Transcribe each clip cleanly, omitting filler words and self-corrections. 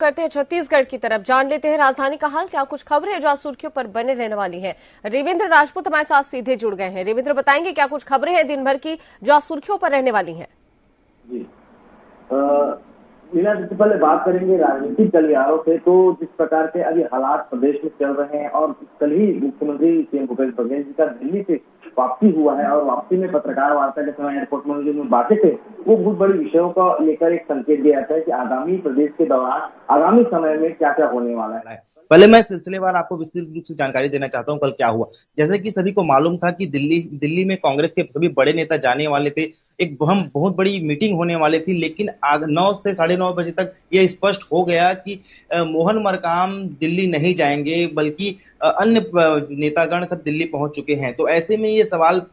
करते हैं छत्तीसगढ़ की तरफ, जान लेते हैं राजधानी का हाल। क्या कुछ खबरें जो आज सुर्खियों पर बने रहने वाली हैं। रविंद्र राजपूत हमारे साथ सीधे जुड़ गए हैं। रविंद्र, बताएंगे क्या कुछ खबरें हैं दिन भर की जो आज सुर्खियों पर रहने वाली हैं। जी मीना, सबसे पहले बात करेंगे राजनीतिक गलियारों से। तो जिस प्रकार के अभी हालात प्रदेश में चल रहे हैं और कल ही मुख्यमंत्री सीएम भूपेश बघेल जी का दिल्ली से वापसी हुआ है और वापसी में पत्रकार वार्ता के समय एयरपोर्ट में जो बातें थे वो बहुत बड़ी विषयों को लेकर एक संकेत दिया जाता है कि आगामी प्रदेश के दौरान आगामी समय में क्या क्या होने वाला है। पहले मैं सिलसिलेवार आपको विस्तृत रूप से जानकारी देना चाहता हूं कल क्या हुआ। जैसे कि सभी को मालूम था कि दिल्ली में कांग्रेस के सभी बड़े नेता जाने वाले थे, एक बहुत बड़ी मीटिंग होने वाली थी, लेकिन 9 से 9:30 बजे तक यह स्पष्ट हो गया कि मोहन मरकाम दिल्ली नहीं जाएंगे, बल्कि अन्य नेतागण सब दिल्ली पहुंच चुके हैं। तो ऐसे में ये सवाल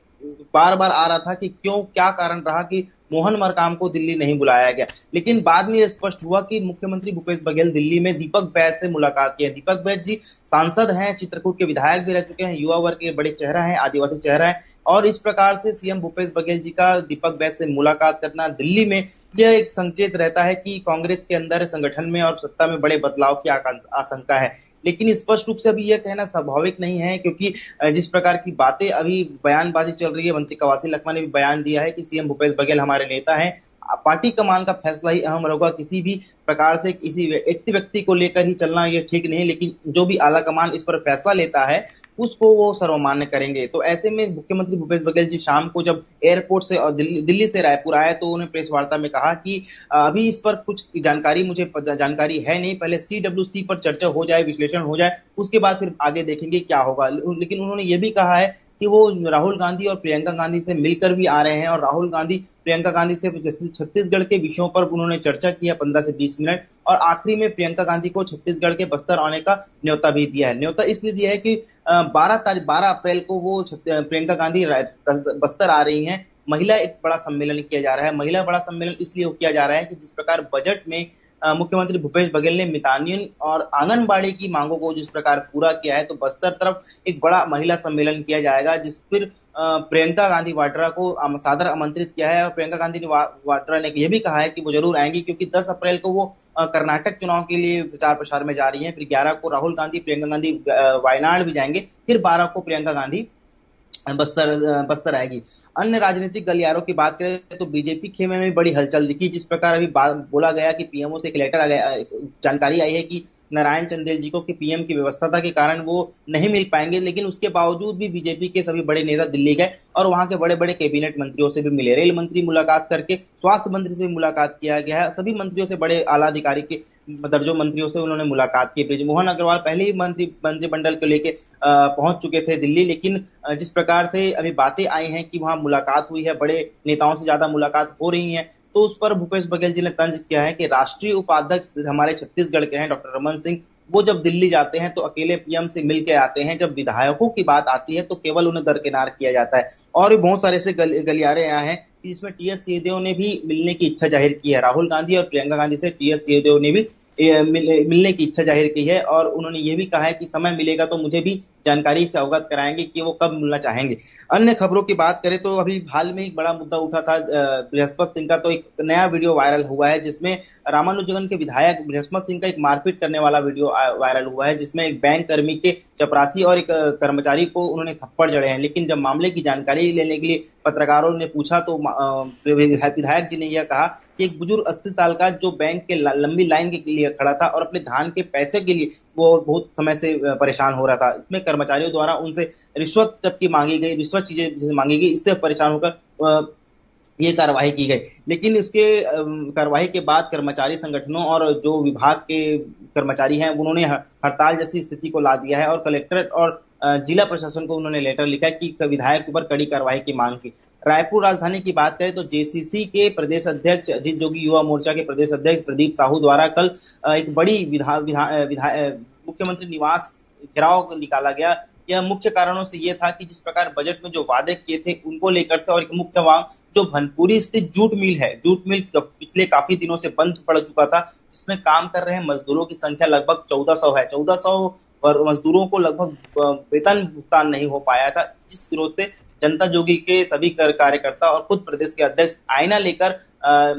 बार बार आ रहा था कि क्यों, क्या कारण रहा कि मोहन मरकाम को दिल्ली नहीं बुलाया गया। लेकिन बाद में यह स्पष्ट हुआ कि मुख्यमंत्री भूपेश बघेल दिल्ली में दीपक बैज से मुलाकात की है। दीपक बैज जी सांसद हैं, चित्रकूट के विधायक भी रह चुके हैं, युवा वर्ग के बड़े चेहरा हैं, आदिवासी चेहरा है, और इस प्रकार से सीएम भूपेश बघेल जी का दीपक बैज से मुलाकात करना दिल्ली में यह एक संकेत रहता है कि कांग्रेस के अंदर संगठन में और सत्ता में बड़े बदलाव की आशंका है। लेकिन स्पष्ट रूप से अभी यह कहना स्वाभाविक नहीं है, क्योंकि जिस प्रकार की बातें अभी बयानबाजी चल रही है, मंत्री कवासी लखमा ने भी बयान दिया है कि सीएम भूपेश बघेल हमारे नेता हैं, पार्टी कमान का फैसला ही अहम होगा, किसी भी प्रकार से किसी व्यक्ति को लेकर ही चलना ये ठीक नहीं, लेकिन जो भी आला कमान इस पर फैसला लेता है उसको वो सर्वमान्य करेंगे। तो ऐसे में मुख्यमंत्री भूपेश बघेल जी शाम को जब एयरपोर्ट से और दिल्ली से रायपुर आए तो उन्होंने प्रेस वार्ता में कहा कि अभी इस पर कुछ मुझे जानकारी है नहीं, पहले CWC पर चर्चा हो जाए, विश्लेषण हो जाए, उसके बाद फिर आगे देखेंगे क्या होगा। लेकिन उन्होंने ये भी कहा है कि वो राहुल गांधी और प्रियंका गांधी से मिलकर भी आ रहे हैं, और राहुल गांधी प्रियंका गांधी से छत्तीसगढ़ के विषयों पर उन्होंने चर्चा की है 15 से 20 मिनट, और आखिरी में प्रियंका गांधी को छत्तीसगढ़ के बस्तर आने का न्योता भी दिया है। न्योता इसलिए दिया है कि 12 अप्रैल को वो प्रियंका गांधी बस्तर आ रही हैं। महिला एक बड़ा सम्मेलन किया जा रहा है। महिला बड़ा सम्मेलन इसलिए किया जा रहा है कि जिस प्रकार बजट में मुख्यमंत्री भूपेश बघेल ने मितानिन और आंगनबाड़ी की मांगों को जिस प्रकार पूरा किया है, तो बस्तर तरफ एक बड़ा महिला सम्मेलन किया जाएगा, जिस पर प्रियंका गांधी वाड्रा को सादर आमंत्रित किया है। और प्रियंका गांधी वाड्रा ने यह भी कहा है कि वो जरूर आएंगी, क्योंकि 10 अप्रैल को वो कर्नाटक चुनाव के लिए प्रचार प्रसार में जा रही हैं। फिर 11 को राहुल गांधी, प्रियंका गांधी वायनाड भी जाएंगे, फिर 12 को प्रियंका गांधी बस्तर आएगी। अन्य राजनीतिक गलियारों की बात करें तो बीजेपी खेमे में बड़ी हलचल दिखी। जिस प्रकार अभी बोला गया कि पीएमओ से एक लेटर आ गया, जानकारी आई है कि नारायण चंदेल जी को कि पीएम की व्यवस्था के कारण वो नहीं मिल पाएंगे, लेकिन उसके बावजूद भी बीजेपी के सभी बड़े नेता दिल्ली गए और वहां के बड़े बड़े कैबिनेट मंत्रियों से भी मिले। रेल मंत्री मुलाकात करके, स्वास्थ्य मंत्री से भी मुलाकात किया गया है, सभी मंत्रियों से, बड़े आला अधिकारी के दर्जों मंत्रियों से उन्होंने मुलाकात की। बृजमोहन अग्रवाल पहले ही मंत्रिमंडल को लेके पहुंच चुके थे दिल्ली, लेकिन जिस प्रकार से अभी बातें आई हैं कि वहां मुलाकात हुई है, बड़े नेताओं से ज्यादा मुलाकात हो रही है, तो उस पर भूपेश बघेल जी ने तंज किया है कि राष्ट्रीय उपाध्यक्ष हमारे छत्तीसगढ़ के हैं डॉक्टर रमन सिंह, वो जब दिल्ली जाते हैं तो अकेले पीएम से मिल के आते हैं, जब विधायकों की बात आती है तो केवल उन्हें दरकिनार किया जाता है। और भी बहुत सारे ऐसे गलियारे आए हैं कि जिसमें टीएस सिंहदेव ने भी मिलने की इच्छा जाहिर की है। राहुल गांधी और प्रियंका गांधी से टीएस सिंहदेव ने भी मिलने की इच्छा जाहिर की है, और उन्होंने ये भी कहा है कि समय मिलेगा तो मुझे भी जानकारी से अवगत कराएंगे कि वो कब मिलना चाहेंगे। अन्य खबरों की बात करें तो अभी हाल में एक बड़ा मुद्दा उठा था बृहस्पति सिंह का, तो एक नया वीडियो वायरल हुआ है जिसमें रामानुजगंज के विधायक बृहस्पति सिंह का एक मारपीट करने वाला वीडियो वायरल हुआ है, जिसमें एक बैंक कर्मी के चपरासी और एक कर्मचारी को उन्होंने थप्पड़ जड़े हैं। लेकिन जब मामले की जानकारी लेने के लिए पत्रकारों ने पूछा तो विधायक जी ने यह कहा कि एक बुजुर्ग 80 साल का जो बैंक के लंबी लाइन के लिए खड़ा था और अपने धान के पैसे के लिए वो बहुत समय से परेशान हो रहा था। इसमें कर्मचारियों द्वारा उनसे रिश्वत जबकि मांगी गई, रिश्वत चीजें मांगी गई, इससे परेशान होकर ये कार्रवाई की गई। लेकिन इसके कार्रवाई के बाद कर्मचारी संगठनों और जो विभाग के कर्मचारी हैं उन्होंने हड़ताल जैसी स्थिति को ला दिया है, और कलेक्टर और जिला प्रशासन को उन्होंने लेटर लिखा कि विधायक पर कड़ी कार्रवाई की मांग की। रायपुर राजधानी की बात करें तो जेसीसी के प्रदेश अध्यक्ष अजीत जोगी युवा मोर्चा के प्रदेश अध्यक्ष प्रदीप साहू द्वारा कल एक बड़ी मुख्यमंत्री निवास घेराव निकाला गया। यह मुख्य कारणों से यह था कि जिस प्रकार बजट में जो वादे किए थे उनको लेकर थे, और एक मुख्य मांग जो भनपुरी स्थित जूट मिल है, जूट मिल पिछले काफी दिनों से बंद पड़ चुका था, जिसमें काम कर रहे मजदूरों की संख्या लगभग 1400 है। 1400 पर मजदूरों को लगभग वेतन भुगतान नहीं हो पाया था, जिस विरोध से जनता जोगी के सभी कार्यकर्ता और खुद प्रदेश के अध्यक्ष आईना लेकर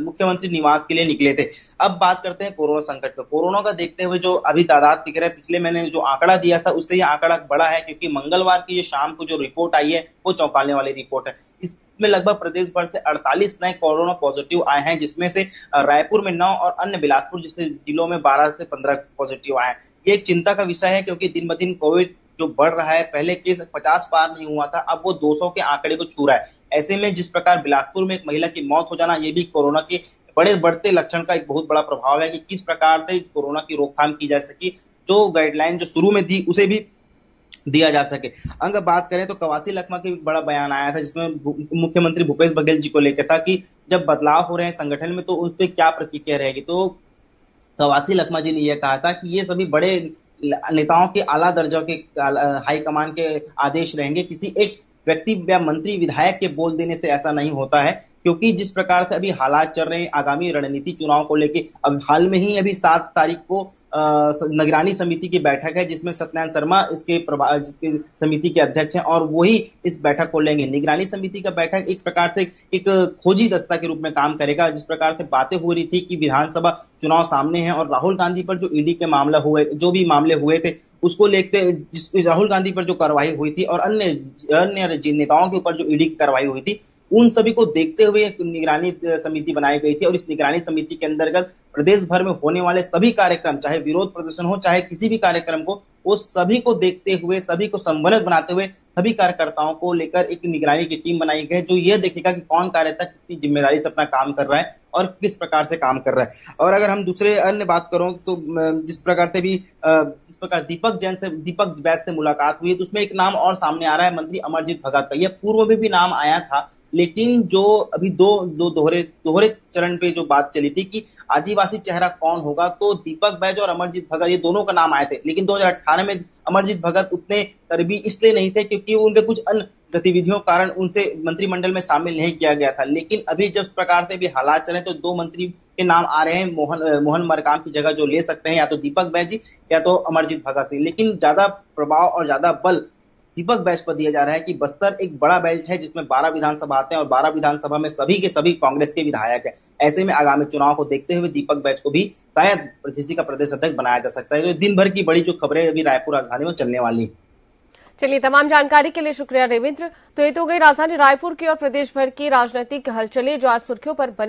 मुख्यमंत्री निवास के लिए निकले थे। अब बात करते हैं कोरोना संकट पर। कोरोना का देखते हुए जो अभी तादाद दिख रहा है, पिछले मैंने जो आंकड़ा दिया था उससे ये आंकड़ा बड़ा है, क्योंकि मंगलवार की शाम को जो रिपोर्ट आई है वो चौंकाने वाली रिपोर्ट है। इसमें लगभग प्रदेश भर से 48 नए कोरोना पॉजिटिव आए हैं, जिसमें से रायपुर में 9 और अन्य बिलासपुर जैसे जिलों में 12 से 15 पॉजिटिव आए हैं। ये एक चिंता का विषय है, क्योंकि दिन ब दिन कोविड जो बढ़ रहा है, पहले केस 50 पार नहीं हुआ था, अब वो 200 के आंकड़े को छू रहा है। ऐसे में जिस प्रकार बिलासपुर में एक महिला की मौत हो जाना, ये भी कोरोना के बड़े बढ़ते लक्षण का एक बहुत बड़ा प्रभाव है कि किस प्रकार से कोरोना की रोकथाम की जा सकी, जो गाइडलाइन जो शुरू में दी उसे भी दिया जा सके। अगर बात करें तो कवासी लखमा के बड़ा बयान आया था, जिसमें मुख्यमंत्री भूपेश बघेल जी को लेकर था कि जब बदलाव हो रहे हैं संगठन में तो उस पर क्या प्रतिक्रिया रहेगी। तो कवासी लखमा जी ने यह कहा था कि ये सभी बड़े नेताओं के आला दर्जा के हाईकमान के आदेश रहेंगे, किसी एक व्यक्ति या मंत्री विधायक के बोल देने से ऐसा नहीं होता है, क्योंकि जिस प्रकार से अभी हालात चल रहे हैं आगामी रणनीति चुनाव को लेके, अब हाल में ही अभी 7 तारीख को निगरानी समिति की बैठक है, जिसमें सत्यनारायण शर्मा जिसके समिति के अध्यक्ष हैं और वही इस बैठक को लेंगे। निगरानी समिति का बैठक एक प्रकार से एक खोजी दस्ता के रूप में काम करेगा। जिस प्रकार से बातें हो रही थी कि विधानसभा चुनाव सामने है और राहुल गांधी पर जो ईडी के मामला हुए, जो भी मामले हुए थे उसको लेकर राहुल गांधी पर जो कार्रवाई हुई थी और अन्य नेताओं के ऊपर जो ईडी की कार्रवाई हुई थी, उन सभी को देखते हुए एक निगरानी समिति बनाई गई थी। और इस निगरानी समिति के अंतर्गत प्रदेश भर में होने वाले सभी कार्यक्रम, चाहे विरोध प्रदर्शन हो चाहे किसी भी कार्यक्रम को, वो सभी को देखते हुए, सभी को संबंधित बनाते हुए सभी कार्यकर्ताओं को लेकर एक निगरानी की टीम बनाई गई है, जो यह देखेगा कि कौन कार्यकर्ता कितनी जिम्मेदारी से अपना काम कर रहा है और किस प्रकार से काम कर रहा है। और अगर हम दूसरे अन्य बात करो तो जिस प्रकार दीपक बैज से मुलाकात हुई है, तो उसमें एक नाम और सामने आ रहा है, मंत्री अमरजीत भगत का। यह पूर्व में भी नाम आया था, लेकिन जो अभी दो दोहरे चरण पे जो बात चली थी कि आदिवासी चेहरा कौन होगा, तो दीपक बैज और अमरजीत भगत ये दोनों का नाम आए थे। लेकिन 2018 में अमरजीत भगत उतने तरबी इसलिए नहीं थे क्योंकि उनके कुछ अन्य गतिविधियों कारण उनसे मंत्रिमंडल में शामिल नहीं किया गया था। लेकिन अभी जिस प्रकार से भी हालात चले तो 2 मंत्री के नाम आ रहे हैं, मोहन मरकाम की जगह जो ले सकते हैं या तो दीपक बैज जी या तो अमरजीत भगत सिंह। लेकिन ज्यादा प्रभाव और ज्यादा बल दीपक बैज पर दिया जा रहा है कि बस्तर एक बड़ा बेल्ट है जिसमें 12 विधानसभा आते हैं और 12 विधानसभा में सभी के सभी कांग्रेस के विधायक हैं। ऐसे में आगामी चुनाव को देखते हुए दीपक बैज को भी शायद पीसीसी का प्रदेश अध्यक्ष बनाया जा सकता है। तो दिन भर की बड़ी जो खबरें अभी रायपुर राजधानी में चलने वाली। चलिए, तमाम जानकारी के लिए शुक्रिया रविंद्र। तो ये तो गई राजधानी रायपुर की और प्रदेश भर की राजनीतिक हलचलें जो आज सुर्खियों पर बनी।